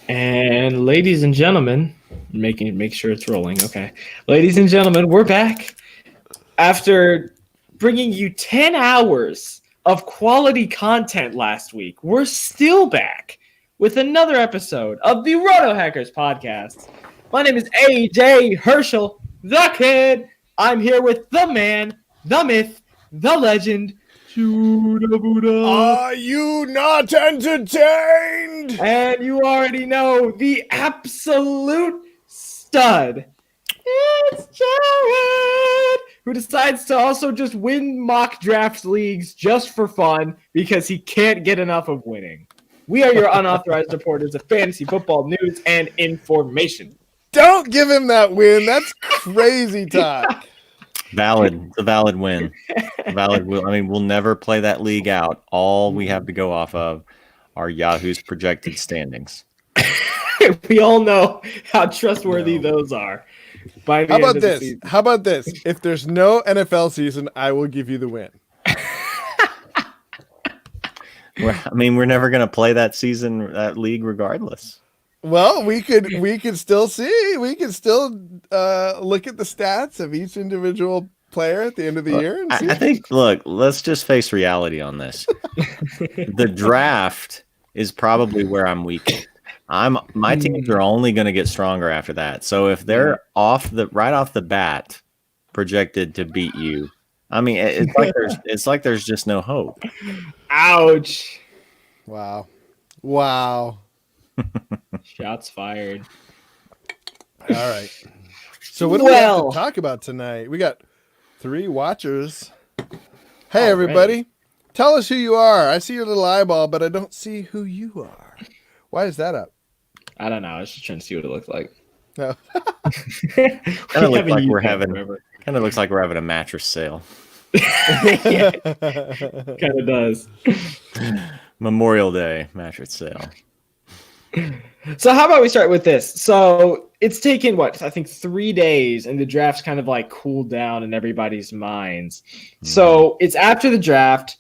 And ladies and gentlemen, make sure it's rolling. Okay. Ladies and gentlemen, we're back after bringing you 10 hours of quality content last week. We're still back with another episode of the RotoHackers podcast. My name is AJ Herschel, the kid. I'm here with the man, the myth, the legend, Shuda Buddha. Are you not entertained? And you already know the absolute stud. It's Jared, who decides to also just win mock draft leagues just for fun because he can't get enough of winning. We are your unauthorized reporters of fantasy football news and information. Don't give him that win. That's crazy talk. Valid. It's a valid win. Valid. I mean, we'll never play that league out. All we have to go off of are Yahoo's projected standings. We all know how trustworthy those are. By the How end about of the this? season. How about this? If there's no NFL season, I will give you the win. We're never going to play that league regardless. Well, we could still see. We could still look at the stats of each individual player at the end of the year. And see. I think, let's just face reality on this. The draft is probably where I'm weak. My teams are only going to get stronger after that. So if they're right off the bat projected to beat you, I mean, it's like there's just no hope. Ouch. Wow. Shots fired. All right. So what do we have to talk about tonight? We got 3 watchers. Hey, everybody. Tell us who you are. I see your little eyeball, but I don't see who you are. Why is that up? I don't know. I was just trying to see what it looked like. No. Kind of looks like we're having a mattress sale. Yeah, kind of does. Memorial Day mattress sale. So how about we start with this? So it's taken, I think 3 days, and the draft's kind of like cooled down in everybody's minds. So it's after the draft.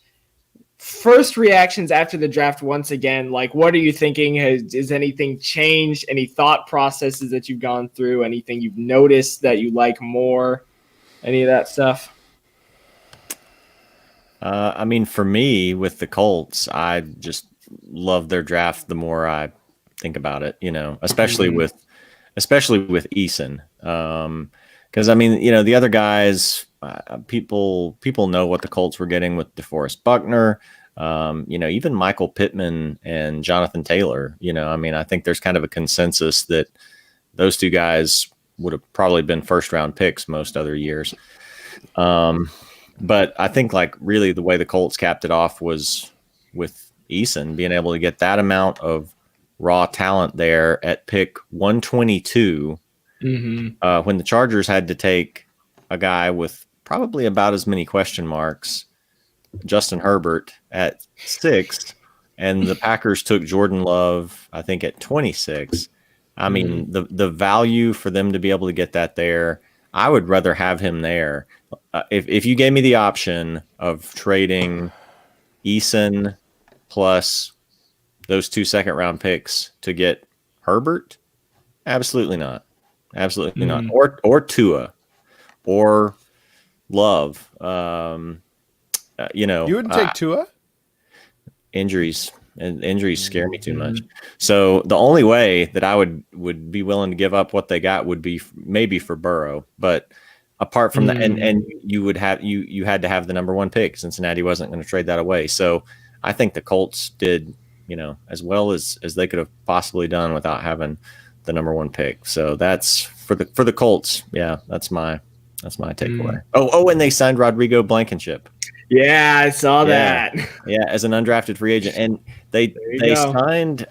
First reactions after the draft once again, like what are you thinking? Has anything changed? Any thought processes that you've gone through? Anything you've noticed that you like more? Any of that stuff? I mean, for me, with the Colts, I just love their draft the more I think about it, especially with Eason. Because, I mean, the other guys, people know what the Colts were getting with DeForest Buckner, even Michael Pittman and Jonathan Taylor. I mean, I think there's kind of a consensus that those 2 guys would have probably been first-round picks most other years. But I think really the way the Colts capped it off was with Eason being able to get that amount of raw talent there at pick 122 when the Chargers had to take a guy with probably about as many question marks, Justin Herbert, at 6, and the Packers took Jordan Love, I think, at 26. I mean, the value for them to be able to get that there, I would rather have him there. If you gave me the option of trading Eason plus those 2 second-round picks to get Herbert, absolutely not. Absolutely not. Or Tua or Love. You wouldn't take Tua? Injuries scare me too much. So the only way that I would be willing to give up what they got would be maybe for Burrow, but apart from that, and you had to have the number 1 pick. Cincinnati wasn't going to trade that away. So I think the Colts did, as well as they could have possibly done without having the number 1 pick. So that's for the Colts. Yeah, that's my takeaway. Oh, and they signed Rodrigo Blankenship. Yeah, I saw that. Yeah, as an undrafted free agent. And they signed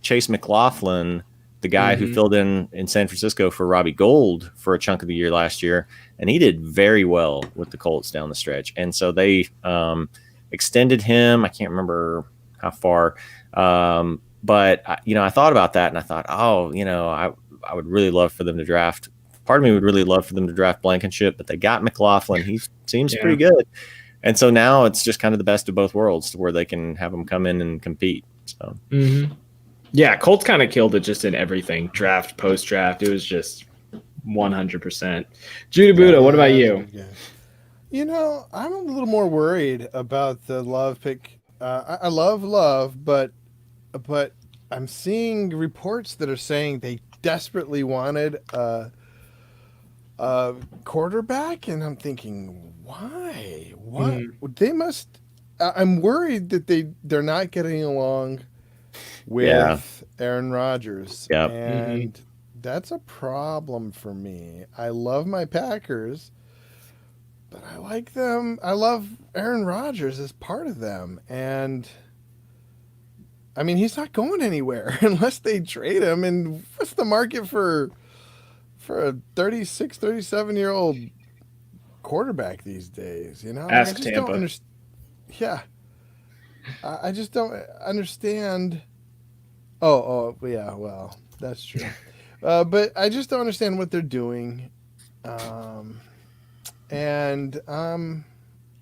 Chase McLaughlin, the guy who filled in San Francisco for Robbie Gould for a chunk of the year last year, and he did very well with the Colts down the stretch. And so they extended him. I can't remember how far, but I thought about that, and I thought, I would really love for them to draft. Part of me would really love for them to draft Blankenship, but they got McLaughlin. He seems pretty good. And so now it's just kind of the best of both worlds, to where they can have him come in and compete. So. Yeah, Colts kind of killed it just in everything. Draft, post-draft. It was just 100%. Judah Buddha, what about you? You know, I'm a little more worried about the Love pick. I love Love, but I'm seeing reports that are saying they desperately wanted a quarterback, and I'm thinking, why? What? They must. I'm worried that they're not getting along with Aaron Rodgers, and that's a problem for me. I love my Packers, but I like them. I love Aaron Rodgers as part of them, and I mean, he's not going anywhere unless they trade him. And what's the market for a 36, 37-year-old quarterback these days? You know, Ask I just Tampa. don't understand. Yeah, I just don't understand. Oh, yeah. Well, that's true. But I just don't understand what they're doing, and I'm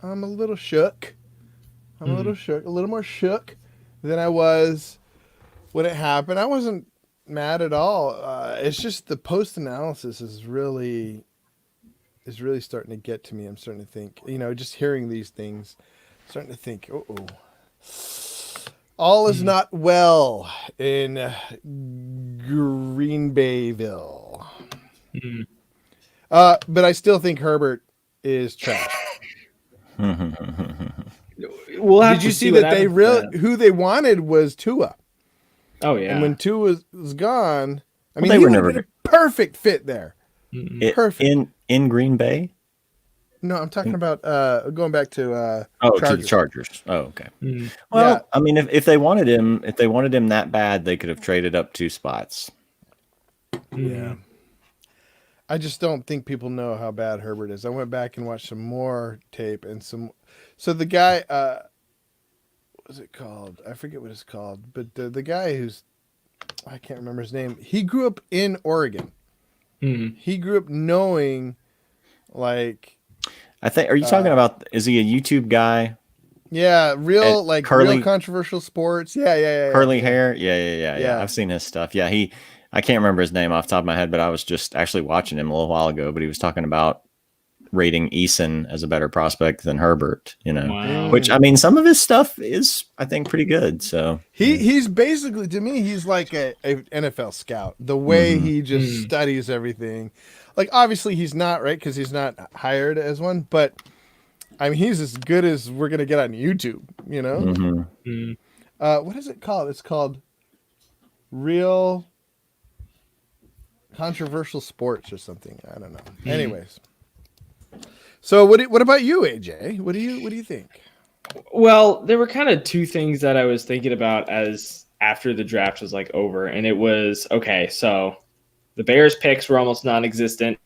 a little shook. I'm a little more shook than I was when it happened. I wasn't mad at all. It's just the post analysis is really starting to get to me. I'm starting to think, just hearing these things, starting to think, all is not well in Green Bayville. But I still think Herbert is trash. Did you see that who they wanted was Tua? Oh yeah. And when Tua was gone, I mean, they he were would never have been a perfect fit there. Perfect. In Green Bay. No, I'm talking about going back to to the Chargers. Oh, okay. Well, yeah. I mean, if they wanted him, that bad, they could have traded up 2 spots. Yeah. I just don't think people know how bad Herbert is. I went back and watched some more tape and some. So the guy, what was it called? I forget what it's called, but the guy I can't remember his name. He grew up in Oregon. He grew up knowing, like. I think. Are you talking about? Is he a YouTube guy? Yeah, real controversial sports. Yeah. Curly hair. Yeah. I've seen his stuff. Yeah, I can't remember his name off the top of my head, but I was just actually watching him a little while ago. But he was talking about rating Eason as a better prospect than Herbert. Wow. Which, I mean, some of his stuff is, I think, pretty good. So he's basically, to me, he's like a NFL scout. The way he just studies everything. Like, obviously, he's not, right? Because he's not hired as one. But, I mean, he's as good as we're going to get on YouTube, you know? What is it called? It's called Real Controversial Sports or something. I don't know. Anyways. So what about you, AJ? What do you think? Well, there were kind of 2 things that I was thinking about as after the draft was like over, and it was okay. So the Bears picks were almost non-existent,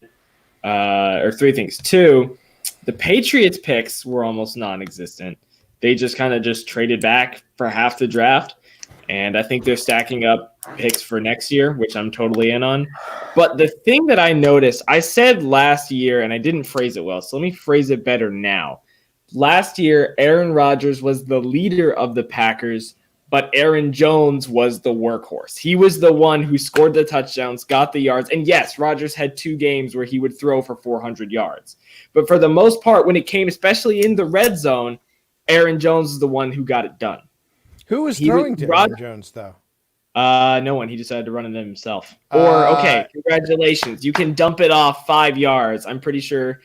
or 3 things. 2, the Patriots picks were almost non-existent. They just kind of just traded back for half the draft, and I think they're stacking up picks for next year, which I'm totally in on. But the thing that I noticed, I said last year, and I didn't phrase it well, so let me phrase it better now. Last year, Aaron Rodgers was the leader of the Packers, but Aaron Jones was the workhorse. He was the one who scored the touchdowns, got the yards. And yes, Rodgers had 2 games where he would throw for 400 yards. But for the most part, when it came, especially in the red zone, Aaron Jones is the one who got it done. Who was throwing to Aaron Jones, though? No one. He decided to run it himself. Or, okay, congratulations. You can dump it off 5 yards. I'm pretty sure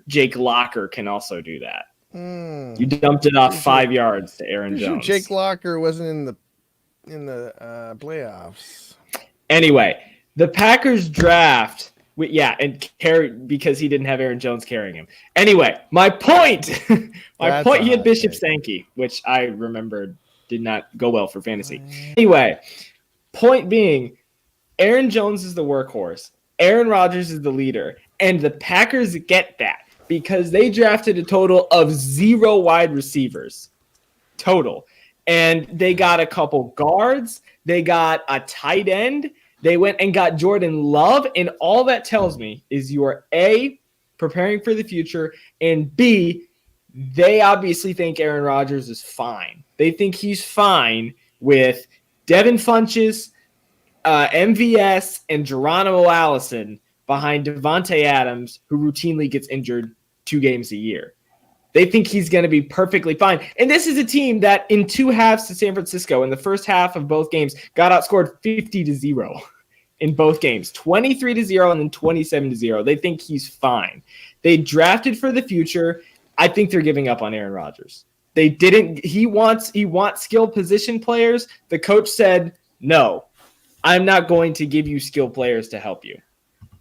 Jake Locker can also do that. You dumped it off 5 yards to Aaron Jones. Jake Locker wasn't in the playoffs. Anyway, the Packers draft, because he didn't have Aaron Jones carrying him. Anyway, my point, he had Bishop Sankey, which I remembered did not go well for fantasy. Anyway, point being, Aaron Jones is the workhorse. Aaron Rodgers is the leader. And the Packers get that because they drafted a total of 0 wide receivers. Total. And they got a couple guards. They got a tight end. They went and got Jordan Love. And all that tells me is you are A, preparing for the future, and B, they obviously think Aaron Rodgers is fine. They think he's fine with Devin Funchess, MVS, and Geronimo Allison behind Devontae Adams, who routinely gets injured 2 games a year. They think he's going to be perfectly fine. And this is a team that in 2 halves to San Francisco in the first half of both games got outscored 50-0 in both games, 23-0 and then 27-0. They think he's fine. They drafted for the future. I think they're giving up on Aaron Rodgers. They didn't. He wants skilled position players. The coach said, no, I'm not going to give you skilled players to help you.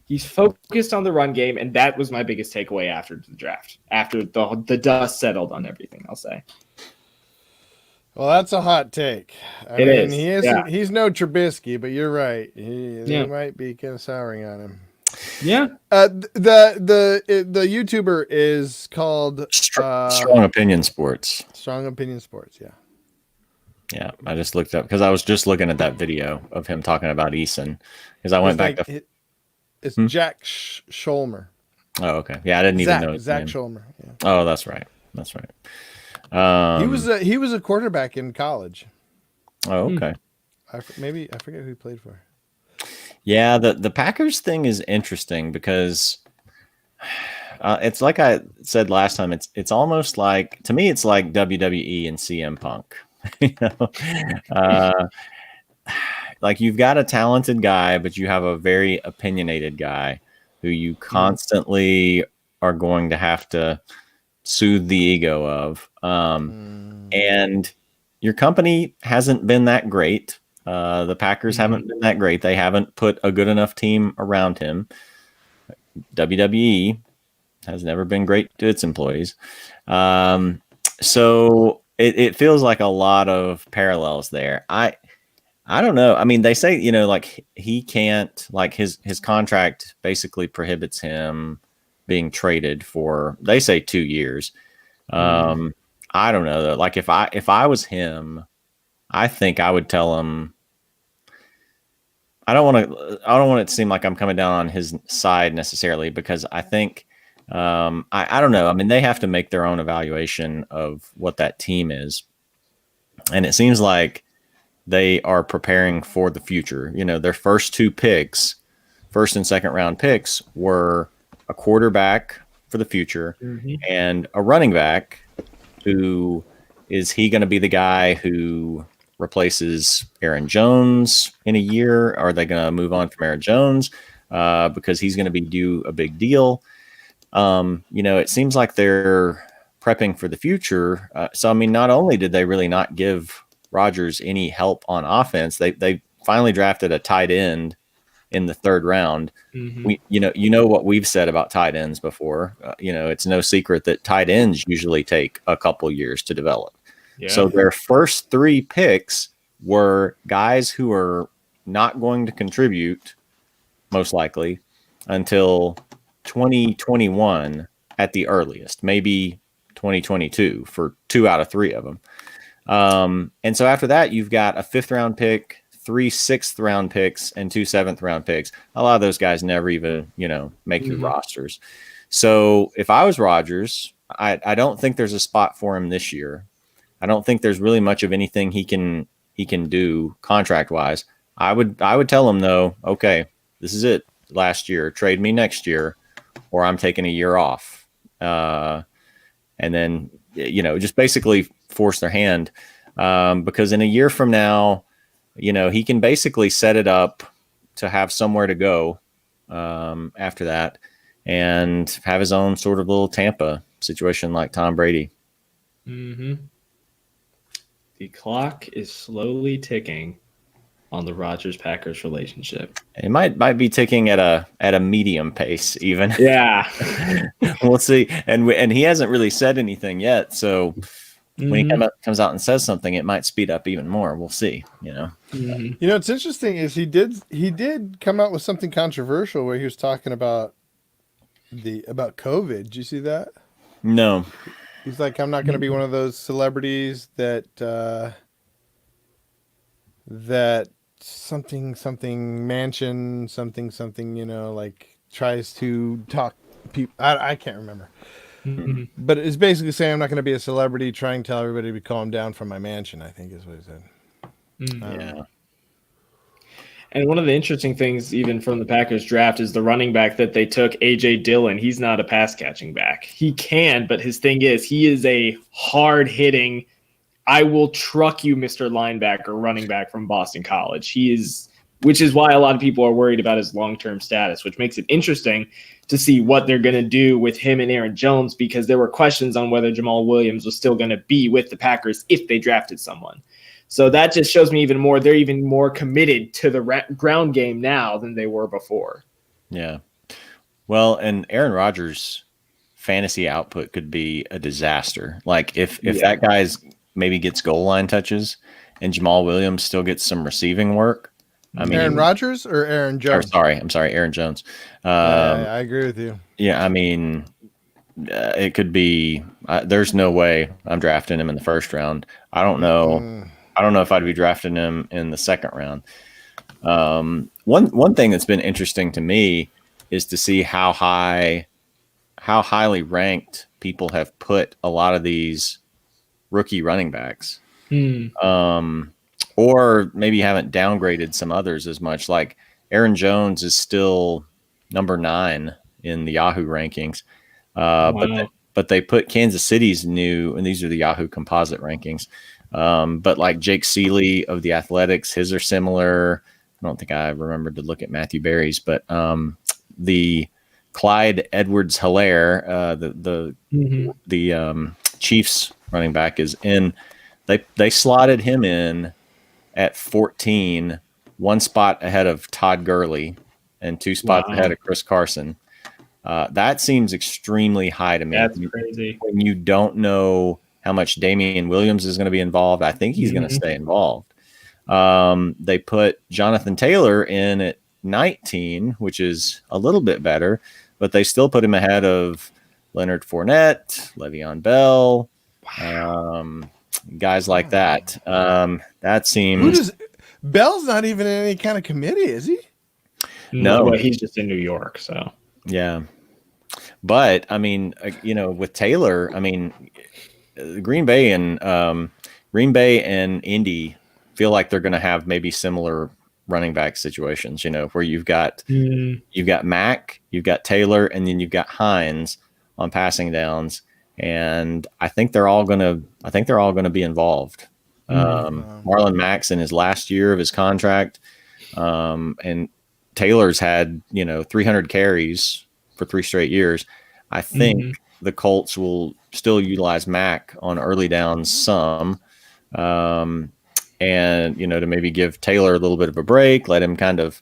He's focused on the run game, and that was my biggest takeaway after the draft, after the dust settled on everything, I'll say. Well, that's a hot take. It is. He isn't. Yeah. He's no Trubisky, but you're right. They might be kind of souring on him. Yeah. The YouTuber is called Strong Opinion Sports. Strong Opinion Sports. Yeah. Yeah, I just looked up because I was just looking at that video of him talking about Eason because I went back to. It's Jack Scholmer. Oh, okay. Yeah, I didn't even know his Zach name. Scholmer. Yeah. Oh, that's right. That's right. He was a quarterback in college. Oh, okay. I forget who he played for. Yeah, the Packers thing is interesting because it's like I said last time. It's almost like, to me, it's like WWE and CM Punk. You know, like you've got a talented guy, but you have a very opinionated guy who you constantly are going to have to soothe the ego of. And your company hasn't been that great. The Packers haven't been that great. They haven't put a good enough team around him. WWE has never been great to its employees. So it feels like a lot of parallels there. I don't know. I mean, they say, you know, like he can't, like his contract basically prohibits him being traded for, they say 2 years. I don't know though. Like if I was him, I think I would tell him, I don't want it to seem like I'm coming down on his side necessarily, because I think, I don't know. I mean, they have to make their own evaluation of what that team is. And it seems like they are preparing for the future. You know, their first 2 picks, first and second round picks, were a quarterback for the future and a running back who is he going to be the guy who replaces Aaron Jones in a year? Are they going to move on from Aaron Jones because he's going to be due a big deal? You know, it seems like they're prepping for the future. So, I mean, not only did they really not give Rodgers any help on offense, they finally drafted a tight end in the 3rd round. We, you know what we've said about tight ends before. You know, it's no secret that tight ends usually take a couple years to develop. Yeah. So their first 3 picks were guys who are not going to contribute, most likely, until 2021 at the earliest, maybe 2022 for 2 out of 3 of them. And so after that, you've got a 5th round pick, 3 6th round picks, and 2 7th round picks. A lot of those guys never even, you know, make your rosters. So if I was Rodgers, I don't think there's a spot for him this year. I don't think there's really much of anything he can do contract wise. I would tell him though, okay, this is it. Last year, trade me next year, or I'm taking a year off. And then, you know, just basically force their hand, because in a year from now, you know, he can basically set it up to have somewhere to go after that and have his own sort of little Tampa situation like Tom Brady. The clock is slowly ticking on the Rodgers-Packers relationship. It might be ticking at a medium pace even. Yeah. We'll see. And he hasn't really said anything yet, so when he comes out and says something, it might speed up even more. We'll see, you know. You know, what's interesting is he did come out with something controversial where he was talking about COVID. Did you see that? No. He's like, I'm not going to be one of those celebrities that something mansion, something, you know, like tries to talk people. I can't remember. But it's basically saying I'm not going to be a celebrity trying to tell everybody to calm down from my mansion, I think is what he said. Yeah. And one of the interesting things, even from the Packers draft, is the running back that they took, A.J. Dillon. He's not a pass catching back. He can, but his thing is he is a hard hitting, I will truck you, Mr. Linebacker, running back from Boston College. Which is why a lot of people are worried about his long-term status, which makes it interesting to see what they're going to do with him and Aaron Jones, because there were questions on whether Jamal Williams was still going to be with the Packers if they drafted someone. So that just shows me even more. They're even more committed to the ground game now than they were before. Yeah. Well, and Aaron Rodgers' fantasy output could be a disaster. Like if that guy's maybe gets goal line touches and Jamal Williams still gets some receiving work. I mean, Aaron Rodgers or Aaron Jones? I'm sorry, Aaron Jones. I agree with you. Yeah, I mean, it could be. There's no way I'm drafting him in the first round. I don't know. I don't know if I'd be drafting him in the second round. One thing that's been interesting to me is to see how highly ranked people have put a lot of these rookie running backs. Or maybe haven't downgraded some others as much. Like Aaron Jones is still number 9 in the Yahoo rankings. But they put Kansas City's new, and these are the Yahoo composite rankings. But like Jake Seeley of the Athletics, his are similar. I don't think I remembered to look at Matthew Berry's, but the Clyde Edwards-Helaire, the Chiefs running back, is in. They slotted him in at 14, one spot ahead of Todd Gurley and 2 spots ahead of Chris Carson. That seems extremely high to me. That's crazy. When you don't know how much Damian Williams is going to be involved, I think he's going to stay involved. They put Jonathan Taylor in at 19, which is a little bit better, but they still put him ahead of Leonard Fournette, Le'Veon Bell, guys like that. That seems. Bell's not even in any kind of committee, is he? No, well, he's just in New York. So yeah, but I mean, with Taylor, I mean, Green Bay and Indy feel like they're going to have maybe similar running back situations. Where you've got Mack, you've got Taylor, and then you've got Hines on passing downs. And I think they're all gonna be involved. Marlon Mack's in his last year of his contract, and Taylor's had 300 carries for 3 straight years. I think the Colts will still utilize Mack on early downs some, and to maybe give Taylor a little bit of a break, let him kind of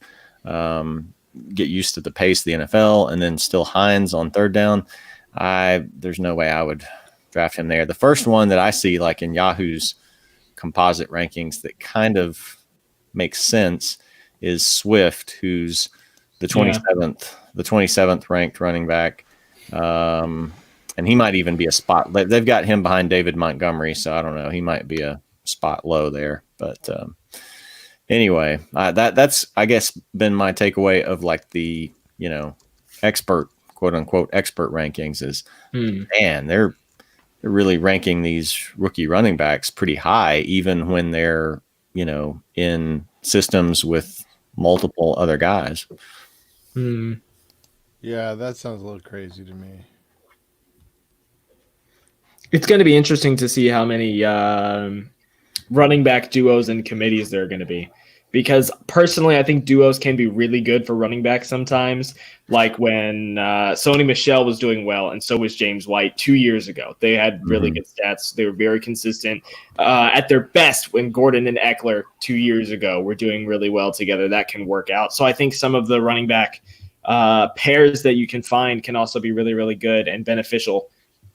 get used to the pace of the NFL, and then still Hines on third down. There's no way I would draft him there. The first one that I see, like in Yahoo's composite rankings, that kind of makes sense is Swift, who's the 27th ranked running back. And he might even be a spot. They've got him behind David Montgomery, so I don't know. He might be a spot low there. But anyway, that's, I guess, been my takeaway of like the, expert, quote unquote, expert rankings is, man, they're really ranking these rookie running backs pretty high, even when they're, in systems with multiple other guys. Yeah, that sounds a little crazy to me. It's going to be interesting to see how many running back duos and committees there are going to be. Because personally, I think duos can be really good for running backs sometimes. Like when Sony Michel was doing well, and so was James White 2 years ago. They had really good stats. They were very consistent. At their best, when Gordon and Eckler 2 years ago were doing really well together, that can work out. So I think some of the running back pairs that you can find can also be really, really good and beneficial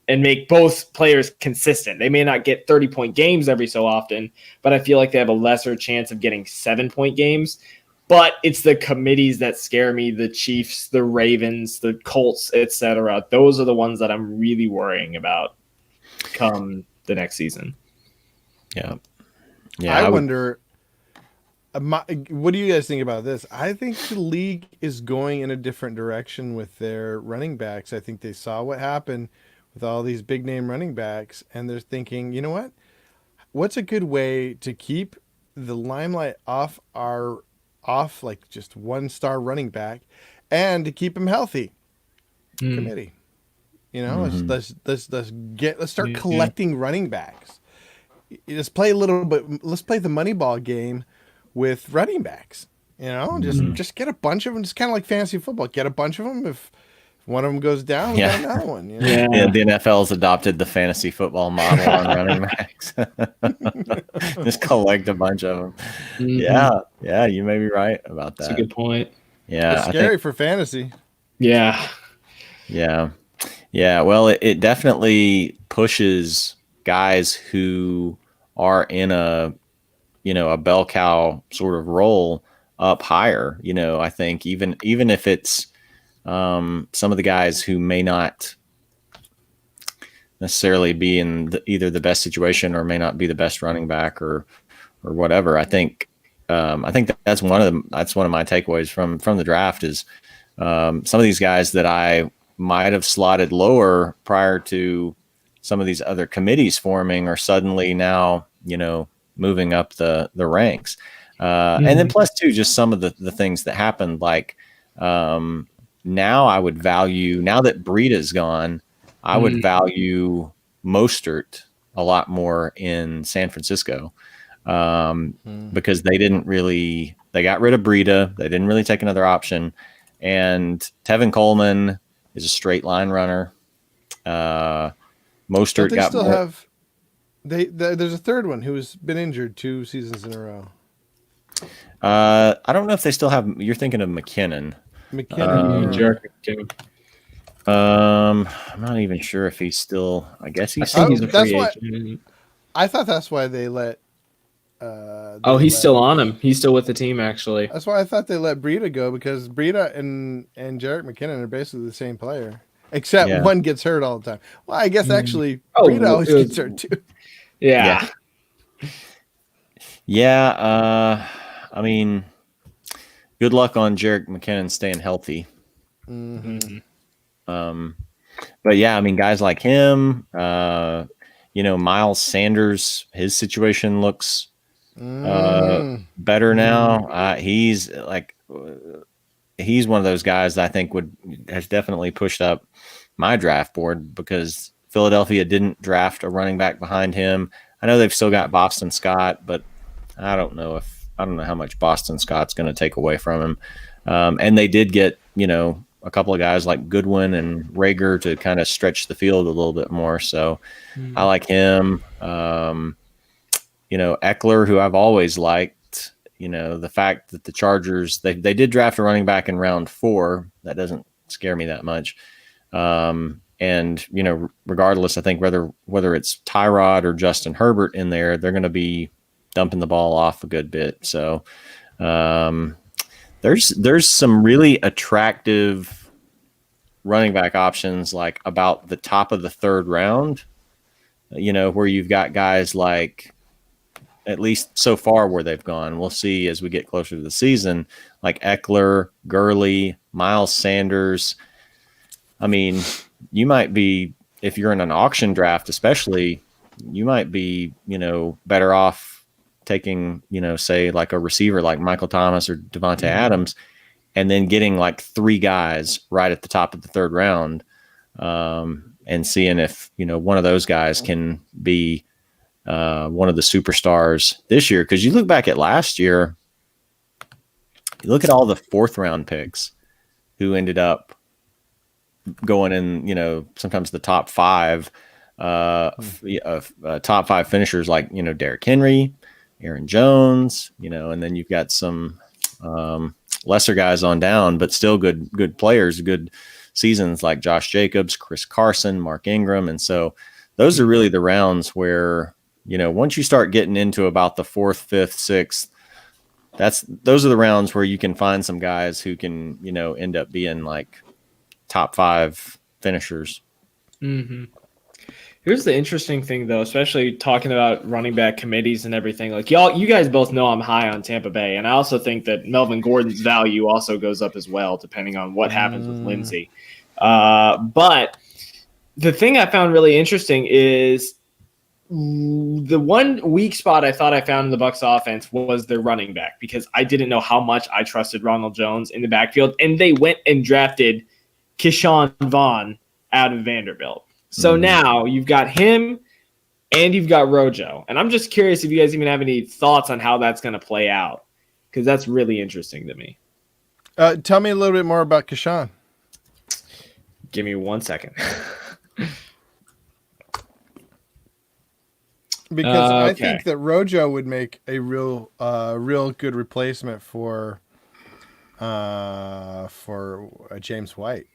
and make both players consistent. They may not get 30-point games every so often, but I feel like they have a lesser chance of getting 7-point games. But it's the committees that scare me, the Chiefs, the Ravens, the Colts, etc. Those are the ones that I'm really worrying about come the next season. Yeah. I wonder, what do you guys think about this? I think the league is going in a different direction with their running backs. I think they saw what happened with all these big name running backs, and they're thinking, you know what? What's a good way to keep the limelight off like just 1-star running back, and to keep him healthy. Committee, let's start collecting running backs. Let's play a little bit. Let's play the Moneyball game with running backs. Just get a bunch of them. Just kind of like fantasy football. Get a bunch of them. If one of them goes down, we got another one. Yeah, the NFL's adopted the fantasy football model on running backs. Just collect a bunch of them. Yeah, you may be right about that. That's a good point. Yeah, it's scary for fantasy. Yeah. Well, it definitely pushes guys who are in a bell cow sort of role up higher. I think even if it's some of the guys who may not necessarily be in either the best situation or may not be the best running back or whatever. I think that's one of my takeaways from the draft is some of these guys that I might have slotted lower prior to some of these other committees forming are suddenly now, moving up the ranks. And then plus too, just some of the things that happened, like now I would value, now that Breida's gone, I would value Mostert a lot more in San Francisco because they got rid of Breida. They didn't really take another option. And Tevin Coleman is a straight line runner. Mostert got still more. Have there's a third one who's been injured 2 seasons in a row. I don't know if they still have. You're thinking of McKinnon. I'm not even sure if he's still. I guess he's a free agent. I thought that's why they let. Still on him. He's still with the team, actually. That's why I thought they let Breida go, because Breida and Jerick McKinnon are basically the same player, except one gets hurt all the time. Well, I guess actually Breida always gets hurt too. Yeah. I mean, good luck on Jerick McKinnon staying healthy. But yeah, I mean, guys like him, Miles Sanders, his situation looks better now. He's one of those guys that I think has definitely pushed up my draft board because Philadelphia didn't draft a running back behind him. I know they've still got Boston Scott, but I don't know how much Boston Scott's going to take away from him. And they did get, a couple of guys like Goodwin and Rager to kind of stretch the field a little bit more. So I like him. Eckler, who I've always liked, the fact that the Chargers, they did draft a running back in round 4. That doesn't scare me that much. And regardless, I think whether it's Tyrod or Justin Herbert in there, they're going to be dumping the ball off a good bit. So there's some really attractive running back options, like about the top of the 3rd round, where you've got guys like, at least so far where they've gone. We'll see as we get closer to the season, like Eckler, Gurley, Miles Sanders. I mean, you might be, if you're in an auction draft, especially, you might be, better off taking, say like a receiver like Michael Thomas or Devontae Adams, and then getting like 3 guys right at the top of the 3rd round, and seeing if, one of those guys can be one of the superstars this year. Because you look back at last year, you look at all the 4th round picks who ended up going in, sometimes the top 5, top 5 finishers like, Derrick Henry, Aaron Jones, and then you've got some lesser guys on down, but still good players, good seasons like Josh Jacobs, Chris Carson, Mark Ingram. And so those are really the rounds where, once you start getting into about the 4th, 5th, 6th, those are the rounds where you can find some guys who can, end up being like top 5 finishers. Mm-hmm. Here's the interesting thing, though, especially talking about running back committees and everything. Like you guys both know I'm high on Tampa Bay, and I also think that Melvin Gordon's value also goes up as well, depending on what happens with Lindsey. But the thing I found really interesting is The one weak spot I thought I found in the Bucs offense was their running back, because I didn't know how much I trusted Ronald Jones in the backfield, and they went and drafted Keyshawn Vaughn out of Vanderbilt. So now you've got him and you've got Rojo, and I'm just curious if you guys even have any thoughts on how that's going to play out, because that's really interesting to me. Tell me a little bit more about Keyshawn. Give me 1 second. Because I think that Rojo would make a real good replacement for James White.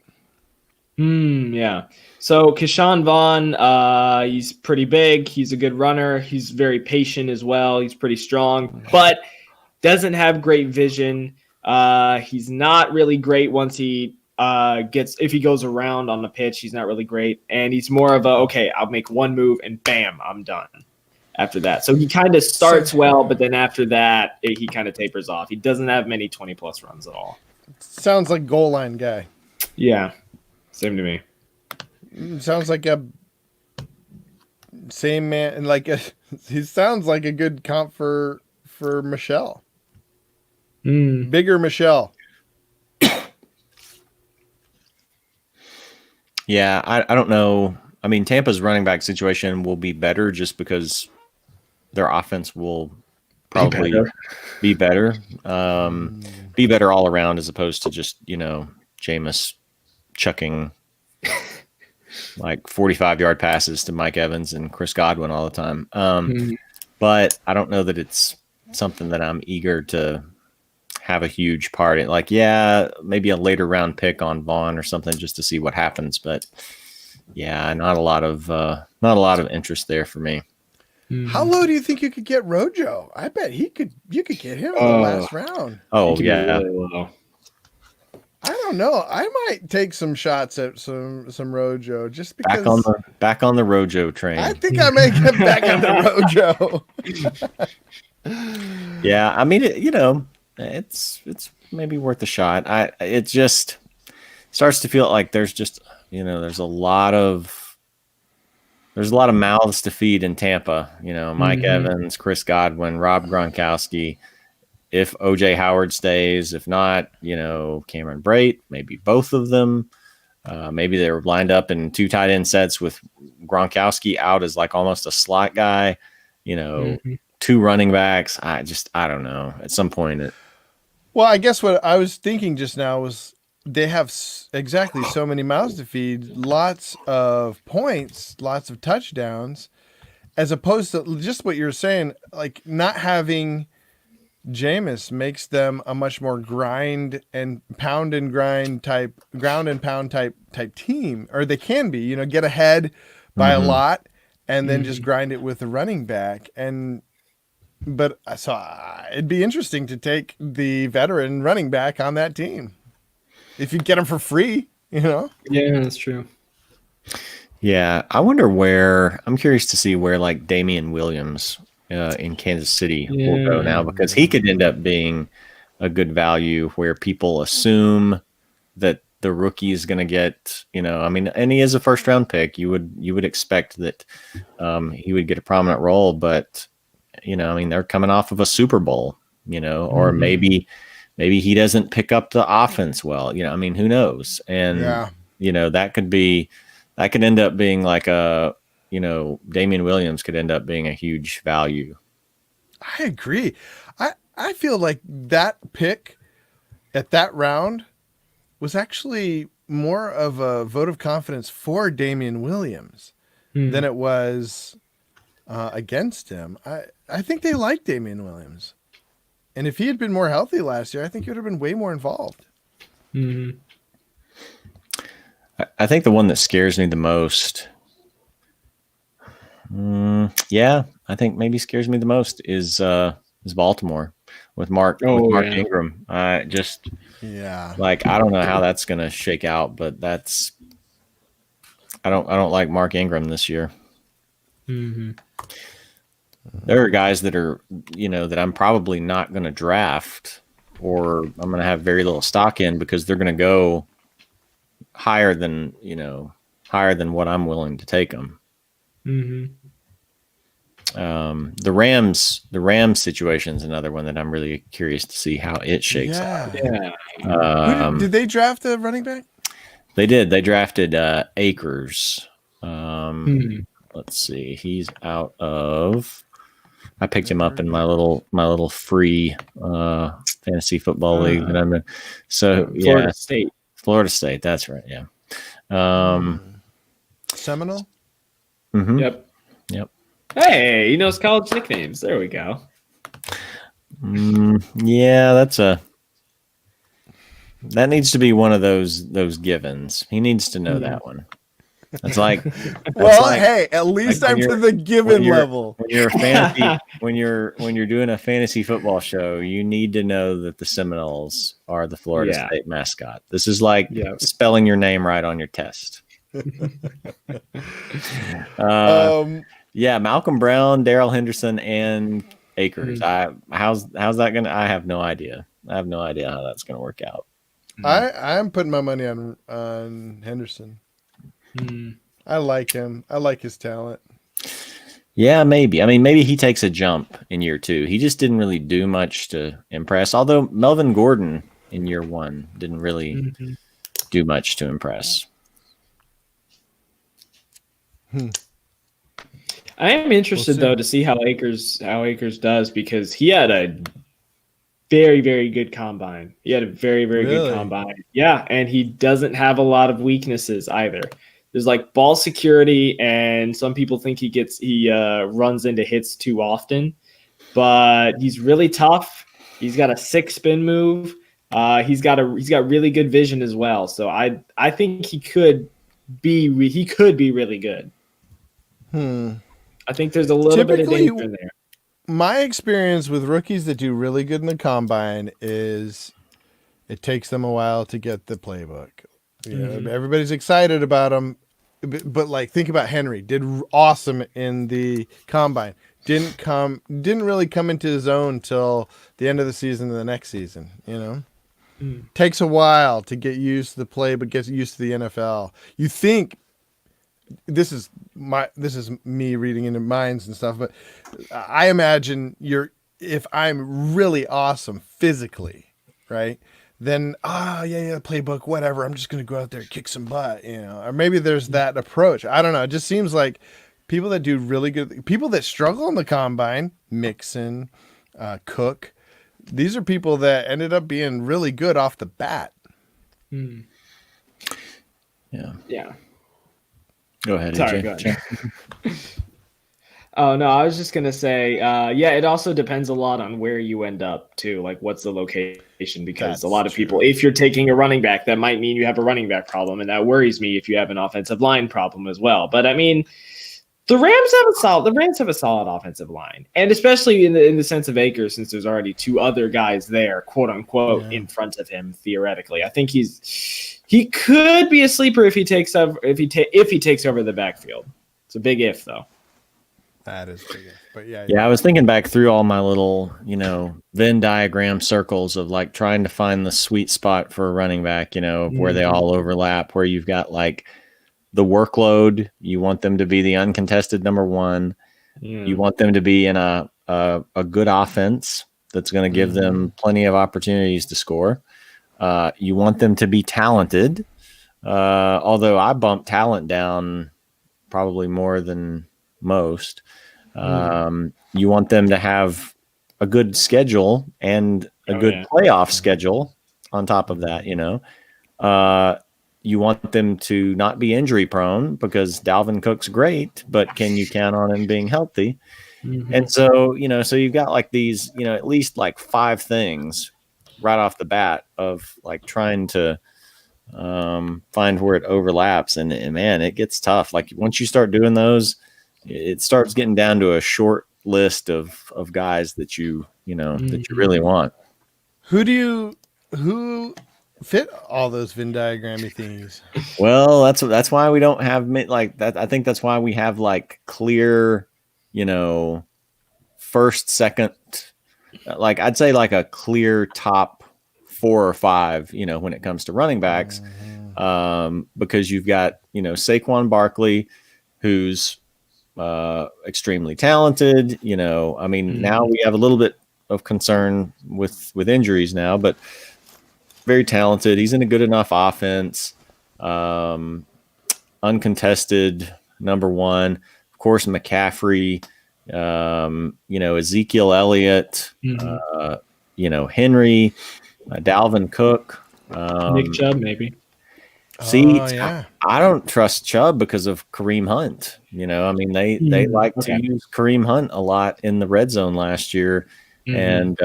Yeah. So Keyshawn Vaughn, he's pretty big. He's a good runner. He's very patient as well. He's pretty strong, but doesn't have great vision. He's not really great once he if he goes around on the pitch. He's not really great, and he's more of I'll make one move and bam, I'm done. After that, so he kind of starts well, but then after that, he kind of tapers off. He doesn't have many 20+ runs at all. Sounds like goal line guy. Yeah, same to me. Sounds like a same man, he sounds like a good comp for Michelle. Bigger Michelle. Yeah, I don't know. I mean, Tampa's running back situation will be better just because their offense will probably be better. Be better all around, as opposed to just, Jameis chucking like 45-yard passes to Mike Evans and Chris Godwin all the time. But I don't know that it's something that I'm eager to have a huge part in. Maybe a later round pick on Vaughn or something just to see what happens. But yeah, not a lot of interest there for me. How low do you think you could get Rojo? I bet you could get him in the last round. Oh yeah. Really low. I don't know. I might take some shots at some Rojo just because back on the Rojo train. I think I may get back on the Rojo. Yeah, I mean, it's maybe worth a shot. It just starts to feel like there's just there's a lot of mouths to feed in Tampa. Mike Evans, Chris Godwin, Rob Gronkowski. If OJ Howard stays, if not, Cameron Brate, maybe both of them. Maybe they're lined up in 2 tight end sets with Gronkowski out as like almost a slot guy. 2 running backs. I don't know. At some point, Well, I guess what I was thinking just now was they have exactly so many mouths to feed, lots of points, lots of touchdowns, as opposed to just what you're saying, like not having Jameis makes them a much more grind and pound and grind type, ground and pound type team, or they can be, get ahead by a lot and then just grind it with the running back. But it'd be interesting to take the veteran running back on that team if you get him for free, Yeah, that's true. Yeah, I'm curious to see where like Damian Williams in Kansas City will go now, because he could end up being a good value where people assume that the rookie is going to get, and he is a first round pick. You would expect that he would get a prominent role, but they're coming off of a Super Bowl, or maybe he doesn't pick up the offense well, who knows? And that could end up being like Damian Williams could end up being a huge value. I agree. I feel like that pick at that round was actually more of a vote of confidence for Damian Williams than it was against him. I think they like Damian Williams. And if he had been more healthy last year, I think he would have been way more involved. I think the one that scares me the most, I think maybe scares me the most is Baltimore with Mark Ingram. I don't know how that's going to shake out, but I don't like Mark Ingram this year. There are guys that are, that I'm probably not going to draft, or I'm going to have very little stock in because they're going to go higher than what I'm willing to take them. The Rams situation is another one that I'm really curious to see how it shakes out. Yeah. Did they draft a running back? They did. They drafted Akers. Let's see. He's out of. I picked him up in my little free fantasy football league that I'm in. So Florida State. That's right. Yeah. Seminole. Mm-hmm. Yep. Yep. Hey, he knows college nicknames. There we go. Yeah, that needs to be one of those givens. He needs to know that one. That's like. Hey, at least I'm to the given level. When you're a fantasy, when you're doing a fantasy football show, you need to know that the Seminoles are the Florida State mascot. This is like spelling your name right on your test. Yeah, Malcolm Brown, Darrell Henderson, and Akers. How's that gonna? I have no idea. I have no idea how that's gonna work out. I'm putting my money on Henderson. I like him. I like his talent. Yeah, maybe. I mean, maybe he takes a jump in year 2. He just didn't really do much to impress. Although Melvin Gordon in year 1 didn't really do much to impress. I am interested though to see how Akers does, because he had a very, very good combine. He had a very, very good combine. Yeah, and he doesn't have a lot of weaknesses either. There's like ball security, and some people think he runs into hits too often, but he's really tough. He's got a 6 spin move. He's got really good vision as well. So I think he could be really good. I think there's a little bit of danger there. My experience with rookies that do really good in the combine is it takes them a while to get the playbook. Everybody's excited about them, but like think about Henry, did awesome in the combine. Didn't really come into his own till the end of the season and the next season. Takes a while to get used to the play, but gets used to the NFL. You think. This is me reading into minds and stuff, but I imagine if I'm really awesome physically, right? Then playbook, whatever. I'm just gonna go out there and kick some butt, Or maybe there's that approach. I don't know. It just seems like people that do really good, people that struggle in the combine, Mixon, Cook. These are people that ended up being really good off the bat. Yeah. Go ahead. Sorry, go ahead. Oh, no, I was just going to say, it also depends a lot on where you end up, too. Like, what's the location? Because a lot of people, if you're taking a running back, that might mean you have a running back problem, and that worries me if you have an offensive line problem as well. But, I mean, the Rams have a solid offensive line, and especially in the sense of Akers, since there's already 2 other guys there, quote unquote, in front of him theoretically. I think he could be a sleeper if he takes over the backfield. It's a big if, though. That is big if, but yeah. I was thinking back through all my little Venn diagram circles of like trying to find the sweet spot for a running back, where they all overlap, where you've got like the workload, you want them to be the uncontested number 1. You want them to be in a good offense that's going to give them plenty of opportunities to score. You want them to be talented, although I bump talent down probably more than most. You want them to have a good schedule and a good playoff schedule on top of that, You want them to not be injury prone, because Dalvin Cook's great, but can you count on him being healthy? And so, so you've got like these, at least like 5 things right off the bat of like trying to find where it overlaps. And man, it gets tough. Like once you start doing those, it starts getting down to a short list of guys that you really want. Who fit all those Venn diagrammy things? Well, that's why we don't have like that. I think that's why we have like clear, first, second, like I'd say like a clear top 4 or 5, when it comes to running backs, because you've got, Saquon Barkley, who's extremely talented. I mean, now we have a little bit of concern with injuries now, but very talented. He's in a good enough offense. Uncontested number one. Of course, McCaffrey, Ezekiel Elliott, Henry, Dalvin Cook. Nick Chubb, maybe. I don't trust Chubb because of Kareem Hunt. I mean, they like to use Kareem Hunt a lot in the red zone last year. And,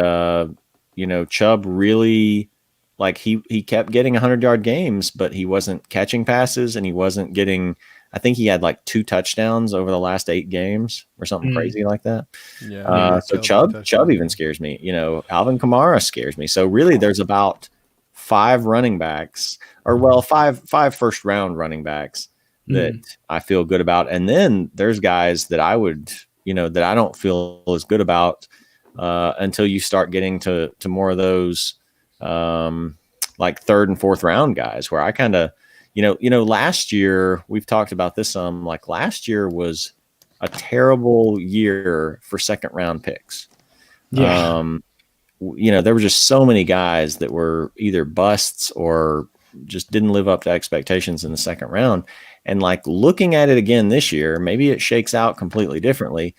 Chubb really, like, he kept getting 100-yard games, but he wasn't catching passes, and he wasn't getting, I think he had like 2 touchdowns over the last 8 games or something crazy like that. Yeah. So Chubb even scares me. Alvin Kamara scares me. So really there's about 5 running backs, or five first round running backs that I feel good about. And then there's guys that I would, that I don't feel as good about until you start getting to more of those like 3rd and 4th round guys, where I kind of, last year we've talked about this some, like last year was a terrible year for 2nd round picks. Yeah. There were just so many guys that were either busts or just didn't live up to expectations in the 2nd round. And like looking at it again this year, maybe it shakes out completely differently,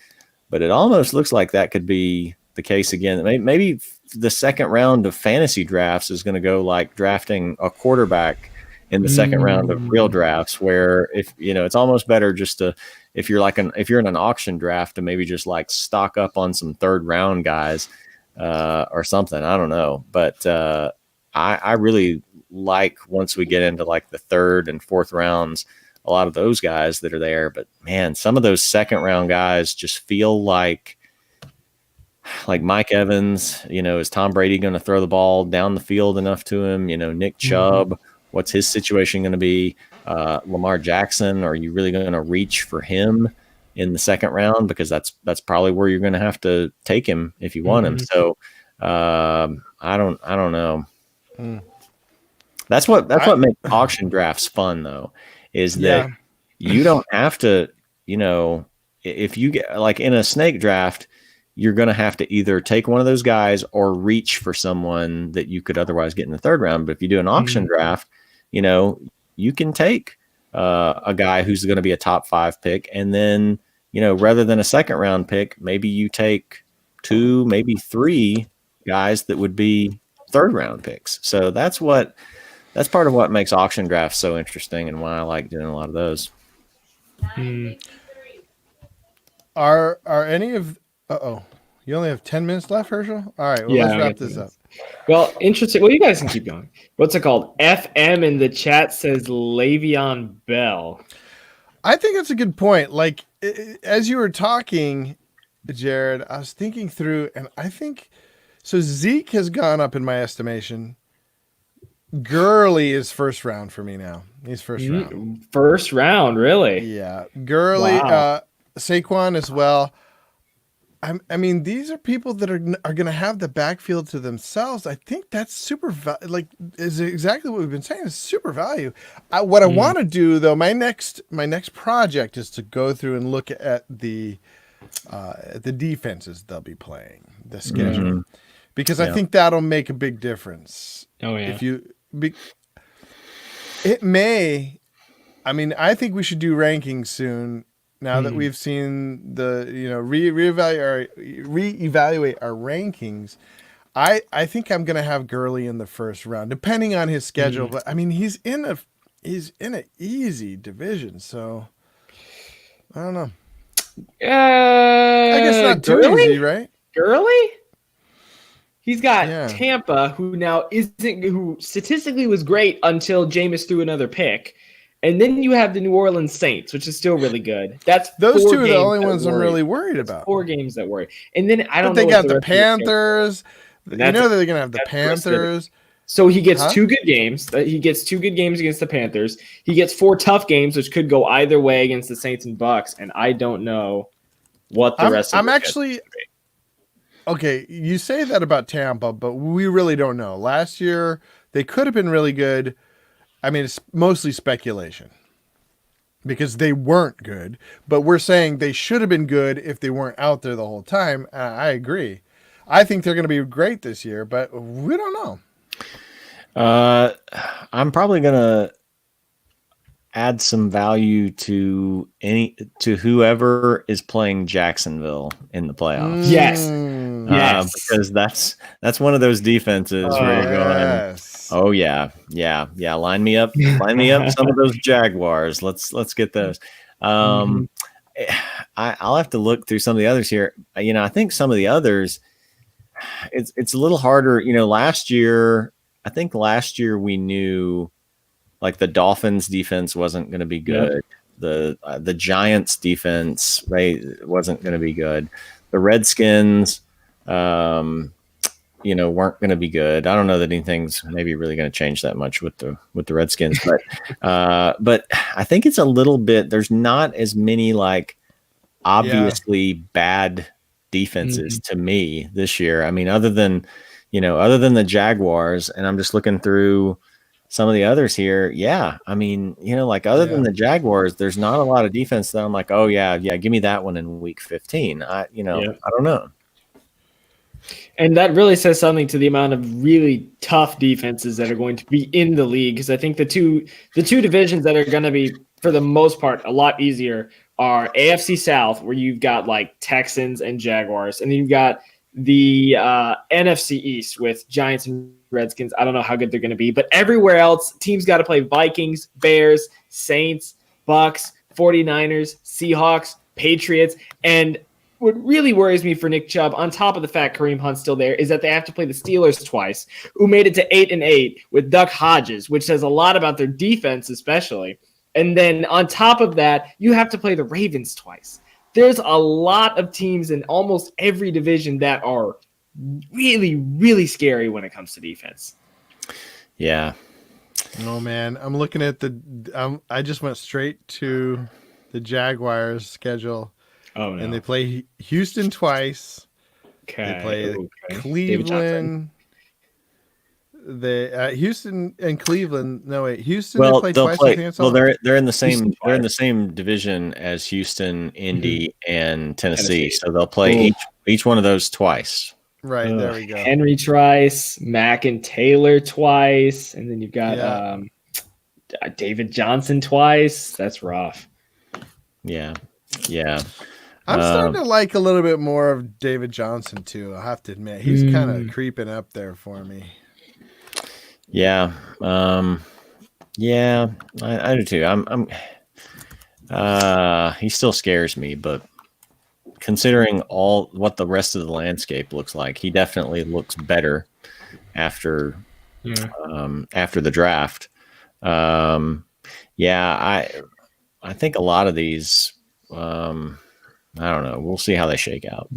but it almost looks like that could be the case again. Maybe the 2nd round of fantasy drafts is going to go like drafting a quarterback in the 2nd round of real drafts, where if it's almost better just to, if you're in an auction draft, to maybe just like stock up on some 3rd round guys or something. I don't know, but I really like, once we get into like the 3rd and 4th rounds, a lot of those guys that are there. But man, some of those 2nd round guys just feel like Mike Evans. Is Tom Brady going to throw the ball down the field enough to him? Nick Chubb, what's his situation going to be? Lamar Jackson, are you really going to reach for him in the 2nd round? Because that's probably where you're going to have to take him if you want him. So I don't know. That's what makes auction drafts fun, though, is that you don't have to, if you get like in a snake draft, you're going to have to either take one of those guys or reach for someone that you could otherwise get in the 3rd round. But if you do an auction draft, you can take a guy who's going to be a top 5 pick. And then, rather than a 2nd round pick, maybe you take 2, maybe 3 guys that would be 3rd round picks. So that's part of what makes auction drafts so interesting, and why I like doing a lot of those. Are any of you only have 10 minutes left, Herschel? All right, let's wrap this up. Well, interesting. Well, you guys can keep going. What's it called? FM in the chat says Le'Veon Bell. I think that's a good point. Like, as you were talking, Jared, I was thinking through, and I think so. Zeke has gone up in my estimation. Gurley is 1st round for me now. He's 1st round. 1st round, really? Yeah. Gurley, Saquon as well. I mean, these are people that are going to have the backfield to themselves. I think that's super is exactly what we've been saying, is super value. What I want to do, though, my next project is to go through and look at the defenses they'll be playing, the schedule, because I think that'll make a big difference. Oh yeah. I think we should do rankings soon. Now that we've seen the, reevaluate our rankings, I think I'm going to have Gurley in the 1st round, depending on his schedule. But I mean, he's in an easy division, so I don't know. I guess not too easy, right? Gurley? He's got Tampa, who statistically was great until Jameis threw another pick. And then you have the New Orleans Saints, which is still really good. Those 2 are the only ones I'm really worried about. 4 games that worry. And then I don't know. They got the Panthers. They're going to have the Panthers. So he gets 2 good games. He gets 2 good games against the Panthers. He gets 4 tough games, which could go either way against the Saints and Bucks. And I don't know what the rest of okay, you say that about Tampa, but we really don't know. Last year, they could have been really good. I mean, it's mostly speculation. because they weren't good. But we're saying they should have been good if they weren't out there the whole time. I agree. I think they're going to be great this year, but we don't know. I'm probably going to add some value to whoever is playing Jacksonville in the playoffs. Yes. Because that's one of those defenses where you're going, oh yeah. Line me up some of those Jaguars. Let's get those. I'll have to look through some of the others here. I think some of the others, it's a little harder. Last year we knew like the Dolphins defense wasn't going to be good. Yep. The Giants defense, right, wasn't going to be good. The Redskins, weren't going to be good. I don't know that anything's maybe really going to change that much with the Redskins, but I think it's a little bit. There's not as many like obviously bad defenses to me this year. I mean, other than the Jaguars, and I'm just looking through some of the others here. Yeah. I mean, other than the Jaguars, there's not a lot of defense that I'm like, oh yeah, give me that one in week 15. I don't know. And that really says something to the amount of really tough defenses that are going to be in the league. Because I think the two divisions that are going to be, for the most part, a lot easier are AFC South, where you've got like Texans and Jaguars, and then you've got the NFC East with Giants and Redskins. I don't know how good they're going to be, but everywhere else, teams got to play Vikings, Bears, Saints, Bucks, 49ers, Seahawks, Patriots. And what really worries me for Nick Chubb, on top of the fact Kareem Hunt's still there, is that they have to play the Steelers twice, who made it to 8-8 with Duck Hodges, which says a lot about their defense, especially. And then on top of that, you have to play the Ravens twice. There's a lot of teams in almost every division that are really, really scary when it comes to defense. Yeah. Oh man, I'm looking at I just went straight to the Jaguars schedule. Oh no. And they play Houston twice. Okay. They play Cleveland. Houston and Cleveland. No wait, Houston. Well, they play they'll twice. play. Well, they're in the same. They're in the same division as Houston, Indy, and Tennessee. So they'll play each one of those twice. Right, there we go. Henry twice, Mack and Taylor twice, and then you've got David Johnson twice. That's rough. Yeah. I'm starting to like a little bit more of David Johnson too. I have to admit, he's kind of creeping up there for me. Yeah. I do too. He still scares me, but considering what the rest of the landscape looks like, he definitely looks better after the draft. I think a lot of these, I don't know. We'll see how they shake out.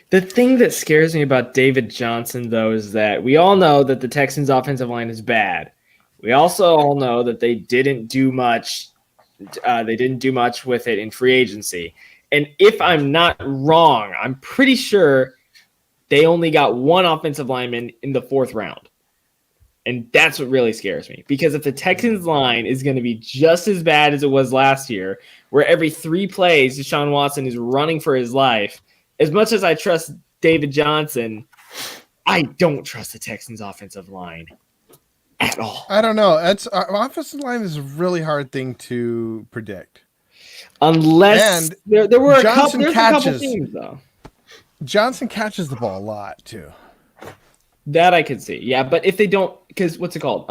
The thing that scares me about David Johnson, though, is that we all know that the Texans' offensive line is bad. We also all know that they didn't do much. They didn't do much with it in free agency. And if I'm not wrong, I'm pretty sure they only got one offensive lineman in the 4th round. And that's what really scares me. Because if the Texans line is going to be just as bad as it was last year, where every 3 plays Deshaun Watson is running for his life, as much as I trust David Johnson, I don't trust the Texans offensive line at all. I don't know. Offensive line is a really hard thing to predict. Unless there were a couple teams, though. Johnson catches the ball a lot, too. That I could see. Yeah, but if they don't, because what's it called?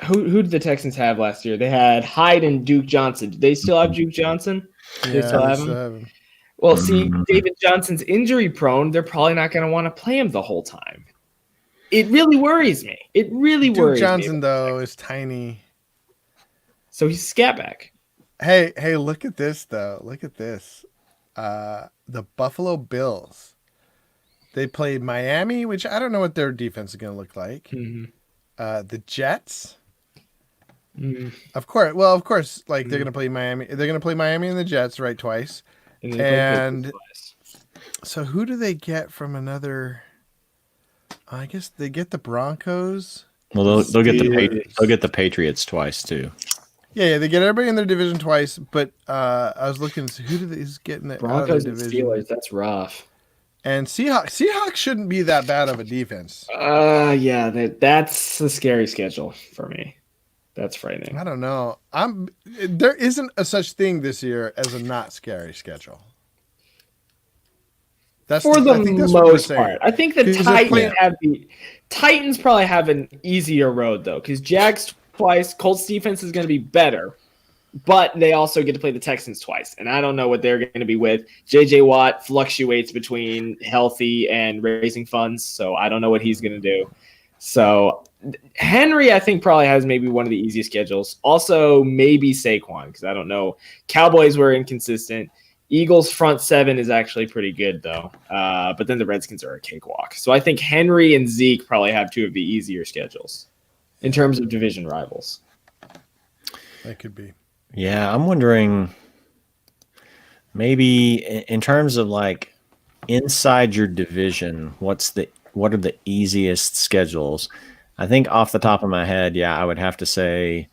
Who did the Texans have last year? They had Hyde and Duke Johnson. Do they still have Duke Johnson? They still have him? Well, see, David Johnson's injury prone. They're probably not going to want to play him the whole time. It really worries me. It really worries me. Duke Johnson, though, is tiny. So he's a scat back. Hey, look at this, though. Look at this. The Buffalo Bills. They played Miami, which I don't know what their defense is going to look like. The Jets. Of course, like they're going to play Miami. They're going to play Miami and the Jets, right, twice. And so who do they get from another? I guess they get the Broncos. Well, they'll get the Patriots twice too. Yeah, they get everybody in their division twice, but I was looking to see who is getting it out of Broncos the and division. Steelers, that's rough. And Seahawks shouldn't be that bad of a defense. Yeah, that's a scary schedule for me. That's frightening. I don't know. There isn't a such thing this year as a not scary schedule. I think that's most part. I think the Titans probably have an easier road though, because Jags twice, Colts defense is going to be better, but they also get to play the Texans twice, and I don't know what they're going to be with. J.J. Watt fluctuates between healthy and raising funds, so I don't know what he's going to do. So Henry, I think, probably has maybe one of the easiest schedules. Also, maybe Saquon, because I don't know. Cowboys were inconsistent. Eagles front seven is actually pretty good, though. But then the Redskins are a cakewalk. So I think Henry and Zeke probably have two of the easier schedules in terms of division rivals. That could be. Yeah, I'm wondering maybe in terms of like inside your division, what are the easiest schedules? I think off the top of my head, yeah, I would have to say